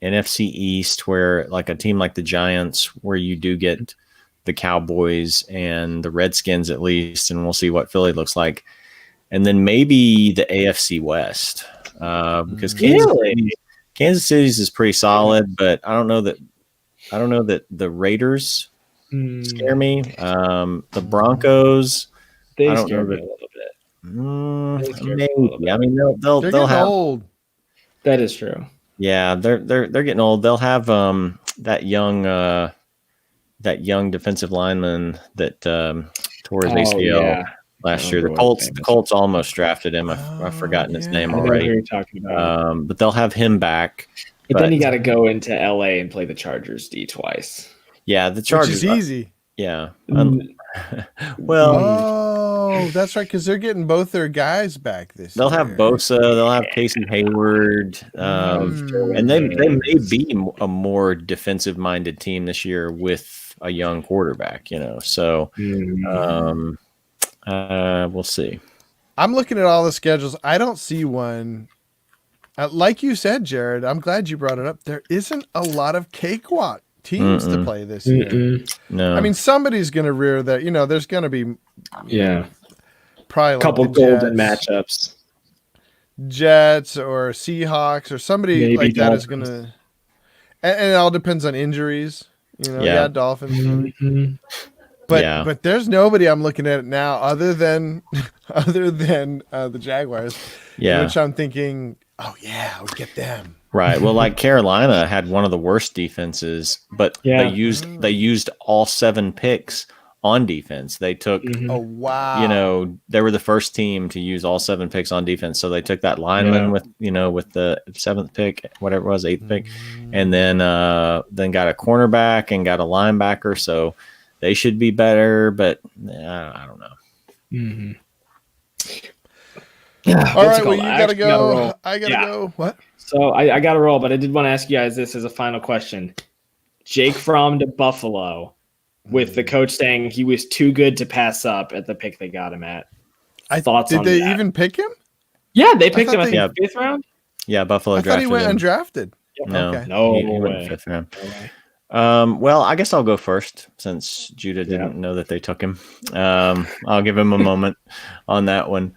NFC East, where like a team like the Giants, where you do get the Cowboys and the Redskins at least, and we'll see what Philly looks like. And then maybe the AFC West, because Kansas City's is pretty solid, but I don't know that the Raiders scare me. The Broncos, they scare me a little bit. Maybe. I mean, they'll have old. That is true. Yeah, they're getting old. They'll have that young defensive lineman that tore his ACL last year. The Colts almost drafted him. I've forgotten his name already. You're talking about. But they'll have him back. But then you got to go into LA and play the Chargers D twice. Yeah, the Chargers is easy. Yeah. Oh, that's right, because they're getting both their guys back this year. They'll have Bosa, they'll have Casey Hayward, and they may be a more defensive-minded team this year with a young quarterback, So we'll see. I'm looking at all the schedules. I don't see one. Like you said, Jared, I'm glad you brought it up. There isn't a lot of cakewalk teams to play this year. No. I mean, somebody's going to rear that. There's going to be probably a couple golden matchups. Jets or Seahawks or somebody maybe like that is going to – and it all depends on injuries. Dolphins. But there's nobody I'm looking at now other than the Jaguars, which I'm thinking, oh, yeah, we get them. Right. Well, like Carolina had one of the worst defenses, but they used all 7 picks on defense. They took, oh wow, they were the first team to use all 7 picks on defense. So they took that lineman with the 7th pick, whatever it was, 8th pick, and then got a cornerback and got a linebacker. So they should be better, but I don't know. Mm-hmm. Yeah. All right. Well, you gotta go. I gotta go. What? So I got to roll, but I did want to ask you guys this as a final question. Jake Fromm to Buffalo with the coach saying he was too good to pass up at the pick they got him at. Thoughts on that? Did they even pick him? Yeah, they picked him, I think, 5th round. Yeah, Buffalo drafted him. I thought he went undrafted. Yep. No, okay. He went 5th round. Okay. Well, I guess I'll go first since Judah didn't know that they took him. I'll give him a moment on that one.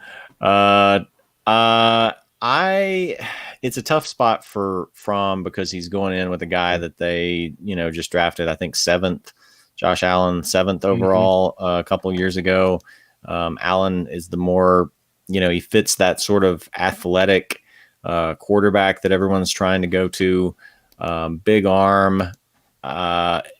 It's a tough spot for Fromm because he's going in with a guy that they, just drafted, I think 7th, Josh Allen, 7th overall a couple years ago. Allen is the more, he fits that sort of athletic quarterback that everyone's trying to go to. Big arm.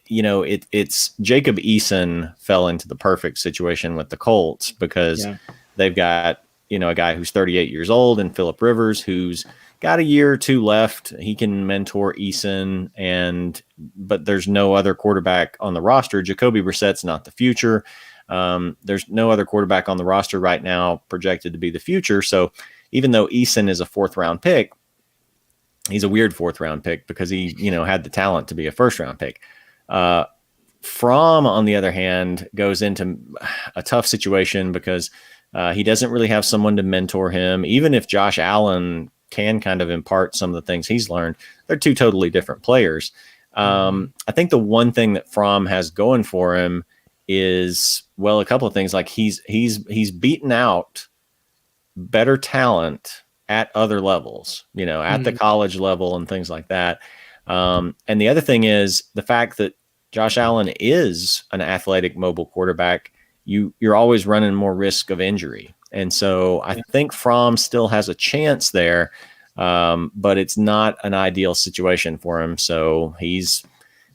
It's Jacob Eason fell into the perfect situation with the Colts because they've got, a guy who's 38 years old and Phillip Rivers, who's got a year or two left. He can mentor Eason, but there's no other quarterback on the roster. Jacoby Brissett's not the future. There's no other quarterback on the roster right now projected to be the future. So even though Eason is a 4th round pick, he's a weird 4th round pick because he, had the talent to be a 1st round pick. Fromm, on the other hand, goes into a tough situation because he doesn't really have someone to mentor him. Even if Josh Allen can kind of impart some of the things he's learned. They're two totally different players. I think the one thing that Fromm has going for him is, well, a couple of things. Like he's beaten out better talent at other levels, at the college level and things like that. And the other thing is the fact that Josh Allen is an athletic mobile quarterback. You're always running more risk of injury. And so I think Fromm still has a chance there, but it's not an ideal situation for him. So he's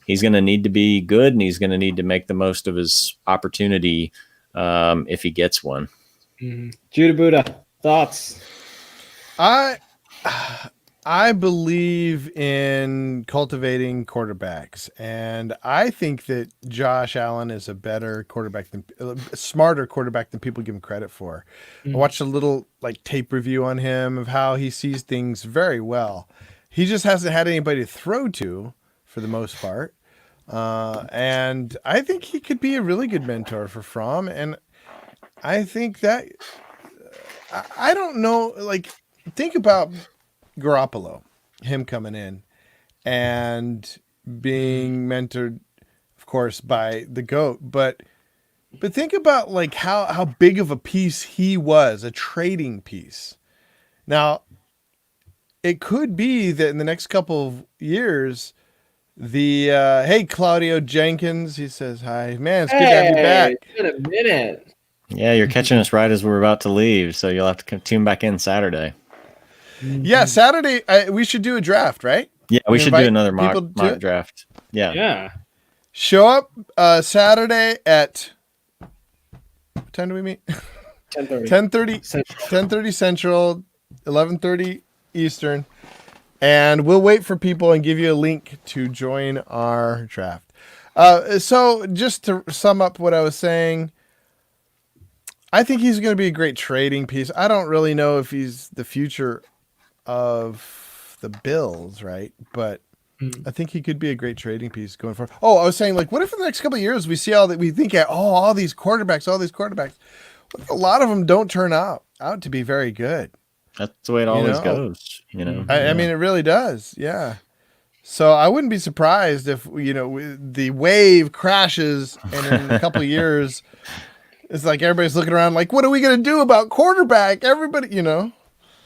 going to need to be good, and he's going to need to make the most of his opportunity if he gets one. Judah Buddha, thoughts? I believe in cultivating quarterbacks, and I think that Josh Allen is a smarter quarterback than people give him credit for. I watched a little tape review on him of how he sees things very well. He just hasn't had anybody to throw to for the most part. And I think he could be a really good mentor for Fromm. And I think that, I don't know, think about Garoppolo, him coming in and being mentored, of course, by the GOAT, but think about how big of a piece he was, a trading piece. Now, it could be that in the next couple of years, hey, Claudio Jenkins, he says, hi, man, it's good to have you back. It's been a minute. Yeah, you're catching us right as we're about to leave, so you'll have to tune back in Saturday. Yeah, Saturday, we should do a draft, right? Yeah, we should do another mock draft. Yeah. Show up Saturday at, what time do we meet? 10:30 Central, 11:30 Eastern. And we'll wait for people and give you a link to join our draft. So just to sum up what I was saying, I think he's going to be a great trading piece. I don't really know if he's the future of the Bills, right? But I think he could be a great trading piece going forward. Oh, I was saying, what if in the next couple of years we see all that, we think, all these quarterbacks. What if a lot of them don't turn out to be very good? That's the way it always goes, I mean, it really does. Yeah. So I wouldn't be surprised if, the wave crashes and in a couple of years, it's like everybody's looking around what are we going to do about quarterback? Everybody,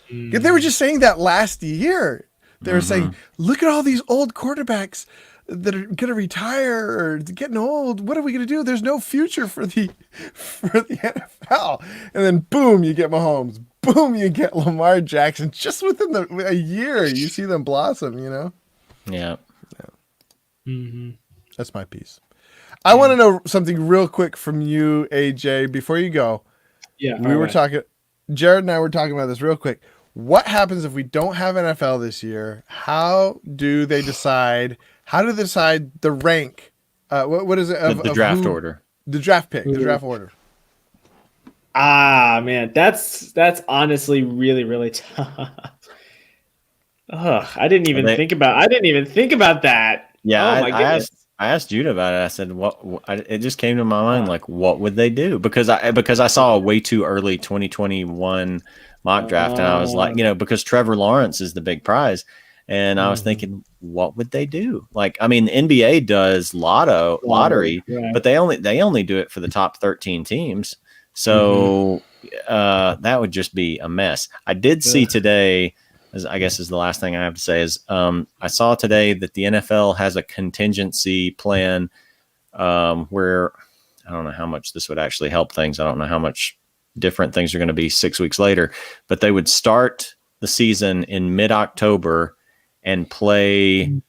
They were just saying that last year. They were saying, look at all these old quarterbacks that are going to retire or getting old. What are we going to do? There's no future for the NFL. And then boom, you get Mahomes. Boom, you get Lamar Jackson. Just within a year, you see them blossom, Yeah. That's my piece. I want to know something real quick from you, AJ, before you go. Yeah. We were talking, Jared and I were talking about this real quick. What happens if we don't have NFL this year? How do they decide the rank? What is it? The draft order. The draft pick, the draft order. Ah, man, that's honestly really, really tough. I didn't even think about that. Yeah, oh my goodness. I asked Judah about it. I said, it just came to my mind, what would they do? Because I saw a way too early 2021 mock draft, and I was because Trevor Lawrence is the big prize, and I was thinking, what would they do? The NBA does lottery, right. But they only do it for the top 13 teams. So that would just be a mess. I did see today, as I guess is the last thing I have to say, is I saw today that the NFL has a contingency plan where I don't know how much this would actually help things. I don't know how much different things are going to be 6 weeks later, but they would start the season in mid-October and play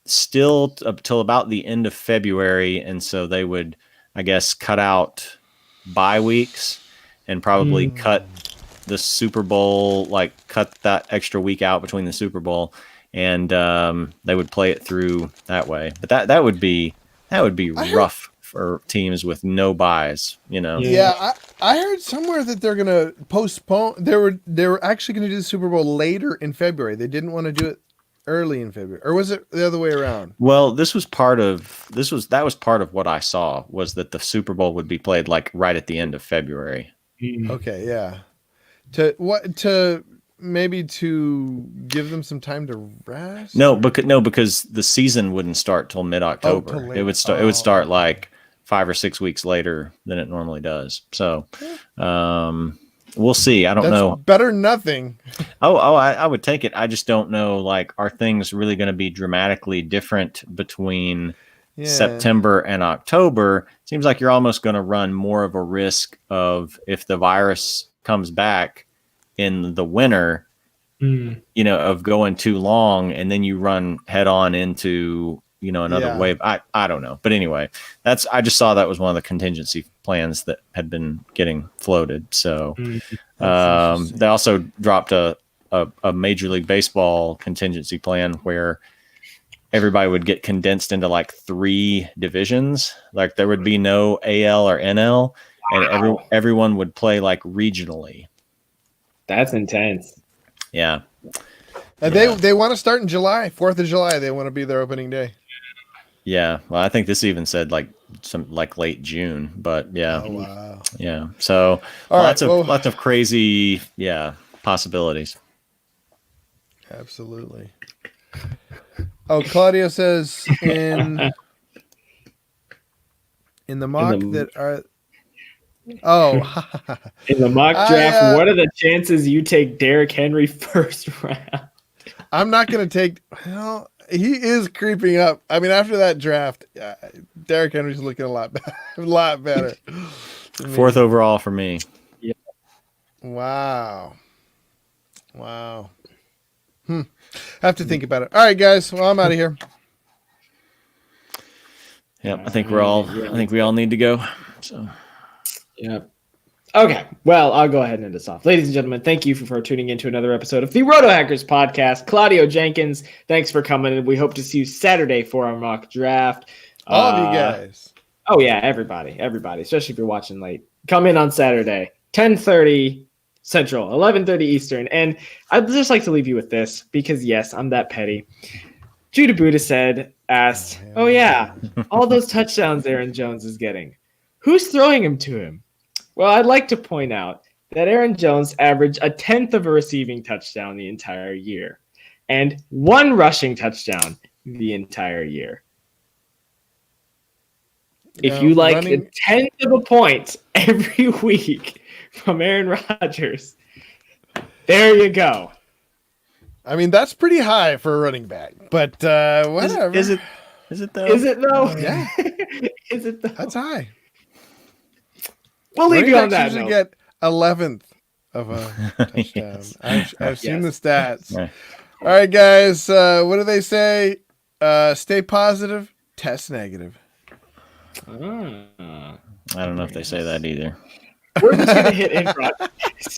still up till about the end of February. And so they would, I guess, cut out bye weeks and probably cut the Super Bowl, cut that extra week out between the Super Bowl, and they would play it through that way. But that would be rough for teams with no buys, Yeah, I heard somewhere that they're going to postpone. They were actually going to do the Super Bowl later in February. They didn't want to do it early in February, or was it the other way around? Well, that was part of what I saw, was that the Super Bowl would be played right at the end of February. Okay, yeah. To maybe to give them some time to rest? No, because the season wouldn't start till mid-October. till It would later. start. It would start like 5 or 6 weeks later than it normally does. So, we'll see. I don't know. Better than nothing. I would take it. I just don't know. Like, are things really going to be dramatically different between September and October? Seems like you're almost going to run more of a risk of, if the virus comes back in the winter, of going too long, and then you run head on into another wave. I don't know, but anyway, I just saw that was one of the contingency plans that had been getting floated. So they also dropped a Major League Baseball contingency plan where everybody would get condensed into like 3 divisions. Like, there would be no AL or NL, and everyone would play like regionally. That's intense. Yeah. And they want to start in July, 4th of July. They want to be their opening day. Yeah. Well, I think this even said like late June, but yeah. Oh, wow. Yeah. So lots of crazy, possibilities. Absolutely. Oh, Claudio says in the mock that are. Oh, in the mock draft, what are the chances you take Derrick Henry first round? I'm not going to take. Well, he is creeping up. I mean, after that draft, Derrick Henry's looking a lot better. 4th overall for me. Yeah. Wow. Have to think about it. All right, guys. Well, I'm out of here. Yeah, I think we all need to go. So. Yep. Okay. Well, I'll go ahead and end this off. Ladies and gentlemen, thank you for tuning in to another episode of the RotoHackers podcast. Claudio Jenkins, thanks for coming in. We hope to see you Saturday for our mock draft. All of you guys. Oh, yeah, everybody, especially if you're watching late. Come in on Saturday, 10:30 Central, 11:30 Eastern. And I'd just like to leave you with this because, yes, I'm that petty. Judah Buddha asked, all those touchdowns Aaron Jones is getting, who's throwing them to him? Well, I'd like to point out that Aaron Jones averaged 1/10 of a receiving touchdown the entire year and 1 rushing touchdown the entire year. If you like a 1/10 of a point every week from Aaron Rodgers, there you go. I mean, that's pretty high for a running back, but whatever. Is it though? Is it though? Yeah. Is it though? That's high. We'll leave you on that usually note. Get 11th of a touchdown. Yes. I've seen the stats. Yeah. All right, guys. What do they say? Stay positive, test negative. I don't know if they say that either. We're just going to hit in front.